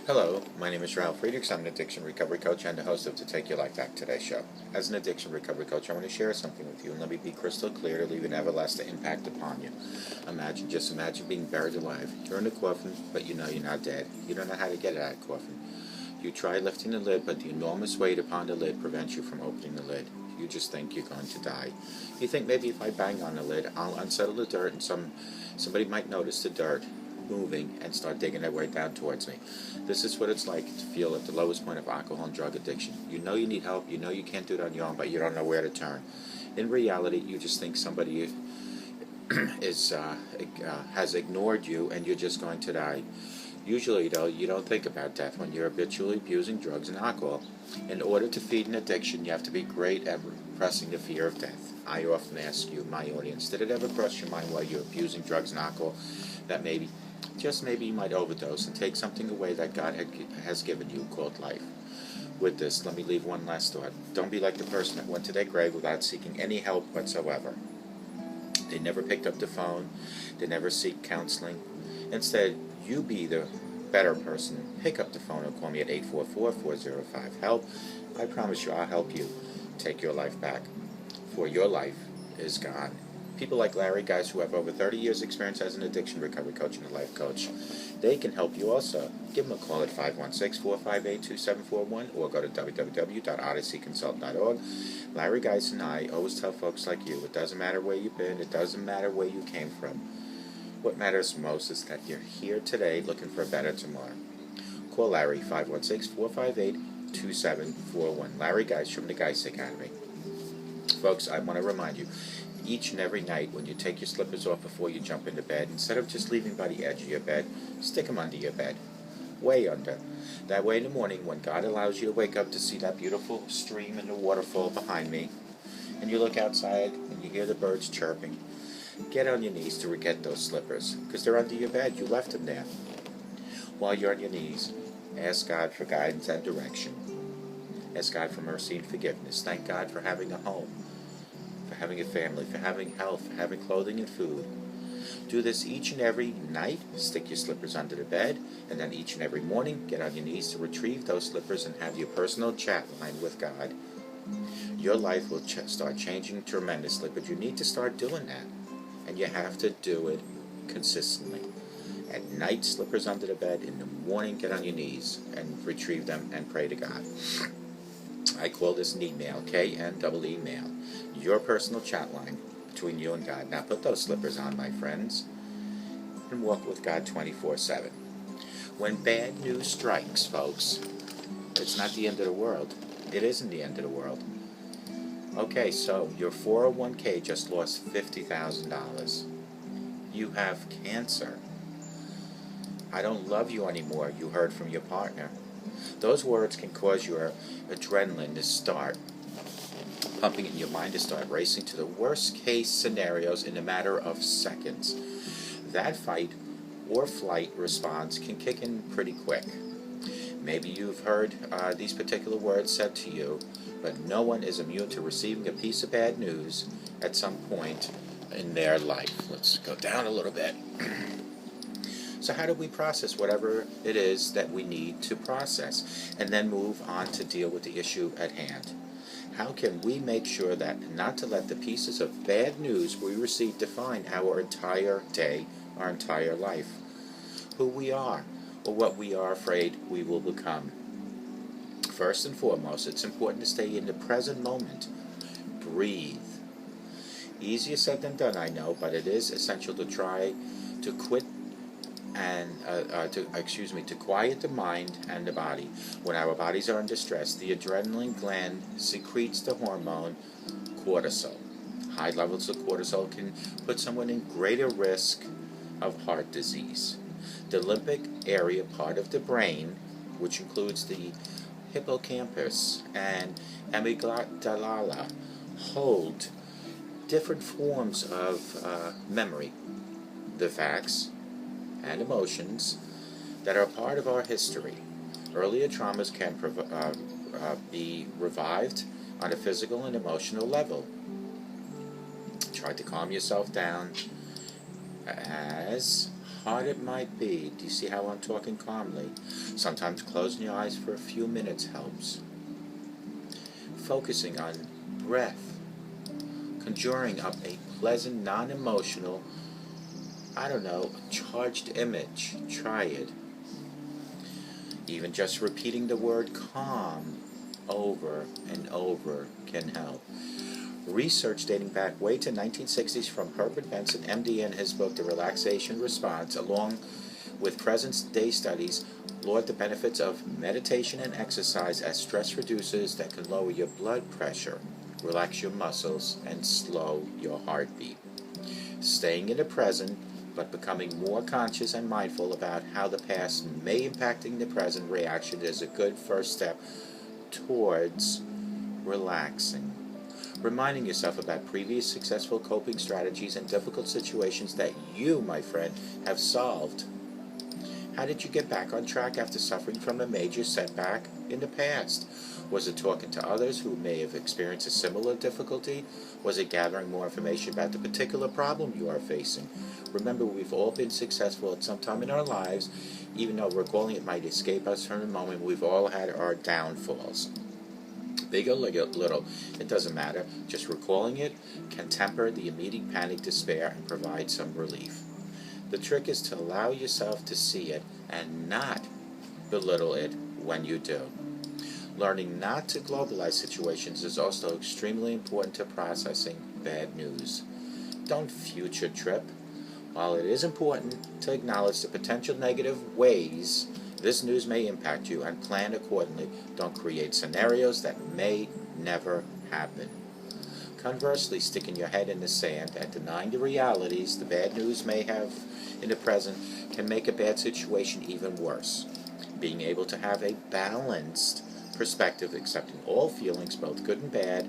Hello, my name is Ralf Friedrichs. I'm an addiction recovery coach and the host of the Take Your Life Back Today show. As an addiction recovery coach, I want to share something with you, and let me be crystal clear to leave an everlasting impact upon you. Just imagine being buried alive. You're in a coffin, but you know you're not dead. You don't know how to get out of the coffin. You try lifting the lid, but the enormous weight upon the lid prevents you from opening the lid. You just think you're going to die. You think maybe if I bang on the lid, I'll unsettle the dirt, and somebody might notice the dirt moving and start digging their way down towards me. This is what it's like to feel at the lowest point of alcohol and drug addiction. You know you need help, you know you can't do it on your own, but you don't know where to turn. In reality, you just think somebody has ignored you and you're just going to die. Usually, though, you don't think about death when you're habitually abusing drugs and alcohol. In order to feed an addiction, you have to be great at repressing the fear of death. I often ask you, my audience, did it ever cross your mind while you're abusing drugs and alcohol that maybe, just maybe, you might overdose and take something away that God has given you called life? With this, let me leave one last thought. Don't be like the person that went to their grave without seeking any help whatsoever. They never picked up the phone. They never seek counseling. Instead, you be the better person. Pick up the phone and call me at 844-405-HELP. I promise you I'll help you take your life back, for your life is gone. People like Larry, guys who have over 30 years experience as an addiction recovery coach and a life coach, they can help you also. Give them a call at 516-458-2741 or go to www.odysseyconsult.org. Larry, guys, and I always tell folks like you, it doesn't matter where you've been, it doesn't matter where you came from. What matters most is that you're here today looking for a better tomorrow. Call Larry, 516-458-2741. Larry Geis from the Geis Academy. Folks, I want to remind you, each and every night when you take your slippers off before you jump into bed, instead of just leaving by the edge of your bed, stick them under your bed, way under. That way in the morning, when God allows you to wake up to see that beautiful stream and the waterfall behind me, and you look outside and you hear the birds chirping, get on your knees to get those slippers, because they're under your bed. You left them there. While you're on your knees, ask God for guidance and direction. Ask God for mercy and forgiveness. Thank God for having a home, for having a family, for having health, for having clothing and food. Do this each and every night. Stick your slippers under the bed, and then each and every morning, get on your knees to retrieve those slippers and have your personal chat line with God. Your life will start changing tremendously, but you need to start doing that. And you have to do it consistently. At night, slippers under the bed. In the morning, get on your knees and retrieve them and pray to God. I call this need mail, K-N-E-E mail. Your personal chat line between you and God. Now put those slippers on, my friends, and walk with God 24/7. When bad news strikes, folks, it's not the end of the world. It isn't the end of the world. Okay, so your 401k just lost $50,000. You have cancer. I don't love you anymore, you heard from your partner. Those words can cause your adrenaline to start pumping in your mind, to start racing to the worst case scenarios in a matter of seconds. That fight or flight response can kick in pretty quick. Maybe you've heard these particular words said to you, but no one is immune to receiving a piece of bad news at some point in their life. Let's go down a little bit. So how do we process whatever it is that we need to process and then move on to deal with the issue at hand? How can we make sure that not to let the pieces of bad news we receive define our entire day, our entire life, who we are, or what we are afraid we will become? First and foremost, it's important to stay in the present moment. Breathe. Easier said than done, I know, but it is essential to try to quit and to quiet the mind and the body. When our bodies are under stress, the adrenaline gland secretes the hormone cortisol. High levels of cortisol can put someone in greater risk of heart disease. The limbic area part of the brain, which includes the hippocampus and amygdala, hold different forms of memory, the facts and emotions that are part of our history. Earlier traumas can be revived on a physical and emotional level. Try to calm yourself down as hard it might be, do you see how I'm talking calmly? Sometimes closing your eyes for a few minutes helps. Focusing on breath, conjuring up a pleasant, non-emotional, charged image. Try it. Even just repeating the word calm over and over can help. Research dating back way to 1960s from Herbert Benson, MD, in his book The Relaxation Response, along with present-day studies, laud the benefits of meditation and exercise as stress reducers that can lower your blood pressure, relax your muscles, and slow your heartbeat. Staying in the present, but becoming more conscious and mindful about how the past may impacting the present reaction is a good first step towards relaxing. Reminding yourself about previous successful coping strategies and difficult situations that you, my friend, have solved. How did you get back on track after suffering from a major setback in the past? Was it talking to others who may have experienced a similar difficulty? Was it gathering more information about the particular problem you are facing? Remember, we've all been successful at some time in our lives, even though recalling it might escape us for a moment. We've all had our downfalls. Big or little, it doesn't matter. Just recalling it can temper the immediate panic, despair, and provide some relief. The trick is to allow yourself to see it and not belittle it when you do. Learning not to globalize situations is also extremely important to processing bad news. Don't future trip. While it is important to acknowledge the potential negative ways this news may impact you and plan accordingly, don't create scenarios that may never happen. Conversely, sticking your head in the sand and denying the realities the bad news may have in the present can make a bad situation even worse. Being able to have a balanced perspective, accepting all feelings, both good and bad,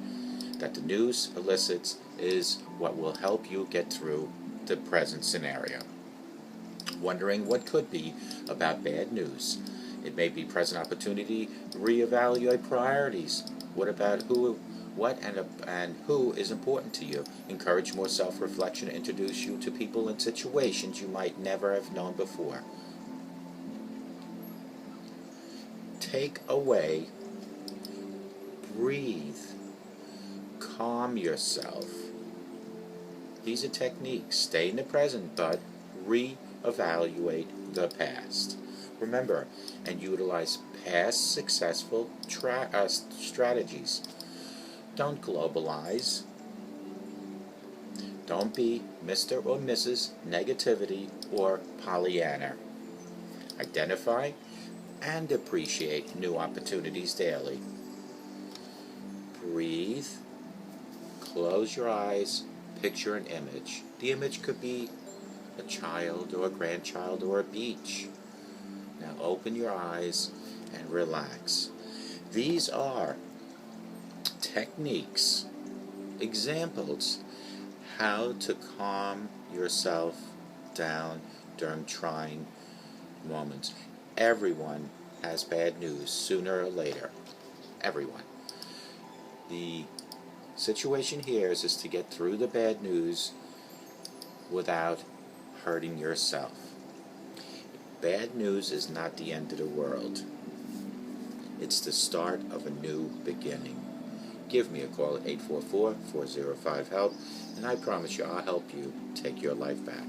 that the news elicits is what will help you get through the present scenario. Wondering what could be about bad news. It may be present opportunity to reevaluate priorities. What about what and who is important to you? Encourage more self-reflection. Introduce you to people and situations you might never have known before. Take away, breathe, calm yourself. These are techniques. Stay in the present, but reevaluate the past. Remember and utilize past successful strategies. Don't globalize. Don't be Mr. or Mrs. Negativity or Pollyanna. Identify and appreciate new opportunities daily. Breathe. Close your eyes. Picture an image. The image could be a child or a grandchild or a beach. Now open your eyes and relax. These are techniques, examples, how to calm yourself down during trying moments. Everyone has bad news sooner or later. Everyone. The situation here is to get through the bad news without hurting yourself. Bad news is not the end of the world. It's the start of a new beginning. Give me a call at 844-405-HELP, and I promise you I'll help you take your life back.